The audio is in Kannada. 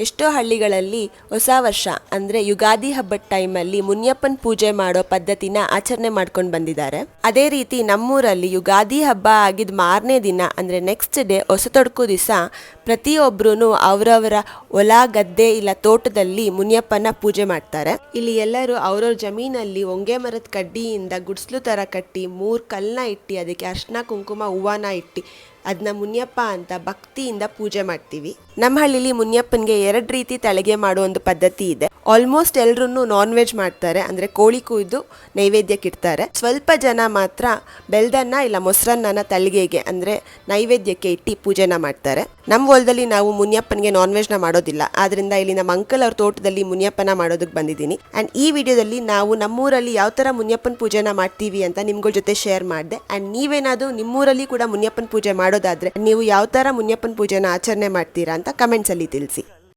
ಎಷ್ಟೋ ಹಳ್ಳಿಗಳಲ್ಲಿ ಹೊಸ ವರ್ಷ ಅಂದರೆ ಯುಗಾದಿ ಹಬ್ಬದ ಟೈಮಲ್ಲಿ ಮುನಿಯಪ್ಪನ ಪೂಜೆ ಮಾಡೋ ಪದ್ಧತಿನ ಆಚರಣೆ ಮಾಡ್ಕೊಂಡು ಬಂದಿದ್ದಾರೆ. ಅದೇ ರೀತಿ ನಮ್ಮೂರಲ್ಲಿ ಯುಗಾದಿ ಹಬ್ಬ ಆಗಿದ ಮಾರನೇ ದಿನ ಅಂದರೆ ನೆಕ್ಸ್ಟ್ ಡೇ ಹೊಸತೊಡಕು ದಿವಸ ಪ್ರತಿಯೊಬ್ಬರೂ ಅವರವರ ಹೊಲ ಗದ್ದೆ ಇಲ್ಲ ತೋಟದಲ್ಲಿ ಮುನಿಯಪ್ಪನ ಪೂಜೆ ಮಾಡ್ತಾರೆ. ಇಲ್ಲಿ ಎಲ್ಲರೂ ಅವ್ರವ್ರ ಜಮೀನಲ್ಲಿ ಹೊಂಗೆ ಮರದ ಕಡ್ಡಿಯಿಂದ ಗುಡ್ಸ್ಲು ಥರ ಕಟ್ಟಿ 3 ಕಲ್ಲನ್ನ ಇಟ್ಟು ಅದಕ್ಕೆ ಅರ್ಶಿನ ಕುಂಕುಮ ಹೂವನ ಇಟ್ಟು ಅದನ್ನ ಮುನಿಯಪ್ಪ ಅಂತ ಭಕ್ತಿಯಿಂದ ಪೂಜೆ ಮಾಡ್ತೀವಿ. ನಮ್ಮ ಹಳ್ಳಿಲಿ ಮುನಿಯಪ್ಪನಿಗೆ 2 ರೀತಿ ತಲೆಗೆ ಮಾಡೋ ಒಂದು ಪದ್ಧತಿ ಇದೆ. ಆಲ್ಮೋಸ್ಟ್ ಎಲ್ಲರೂ ನಾನ್ ವೆಜ್ ಮಾಡ್ತಾರೆ, ಅಂದರೆ ಕೋಳಿ ಕುಯ್ದು ನೈವೇದ್ಯಕ್ಕೆ ಇಡ್ತಾರೆ. ಸ್ವಲ್ಪ ಜನ ಮಾತ್ರ ಬೆಲ್ದನ್ನ ಇಲ್ಲ ಮೊಸರನ್ನ ತಲೆಗೆಗೆ ಅಂದರೆ ನೈವೇದ್ಯಕ್ಕೆ ಇಟ್ಟು ಪೂಜೆನ ಮಾಡ್ತಾರೆ. ನಮ್ಮ ಹೊಲದಲ್ಲಿ ನಾವು ಮುನಿಯಪ್ಪನಿಗೆ ನಾನ್ ವೆಜ್ನ ಮಾಡೋದಿಲ್ಲ, ಆದ್ರಿಂದ ಇಲ್ಲಿ ನಮ್ಮ ಅಂಕಲ್ ಅವ್ರ ತೋಟದಲ್ಲಿ ಮುನಿಯಪ್ಪನ ಮಾಡೋದಕ್ಕೆ ಬಂದಿದ್ದೀನಿ. ಆ್ಯಂಡ್ ಈ ವಿಡಿಯೋದಲ್ಲಿ ನಾವು ನಮ್ಮೂರಲ್ಲಿ ಯಾವ ಥರ ಮುನಿಯಪ್ಪನ ಪೂಜೆನ ಮಾಡ್ತೀವಿ ಅಂತ ನಿಮ್ಗಳ ಜೊತೆ ಶೇರ್ ಮಾಡಿದೆ. ಆ್ಯಂಡ್ ನೀವೇನಾದರೂ ನಿಮ್ಮೂರಲ್ಲಿ ಕೂಡ ಮುನಿಯಪ್ಪನ ಪೂಜೆ ಮಾಡೋದಾದ್ರೆ ನೀವು ಯಾವ ಥರ ಮುನಿಯಪ್ಪನ ಪೂಜೆನ ಆಚರಣೆ ಮಾಡ್ತೀರಾ ಅಂತ ಕಮೆಂಟ್ಸಲ್ಲಿ ತಿಳಿಸಿ.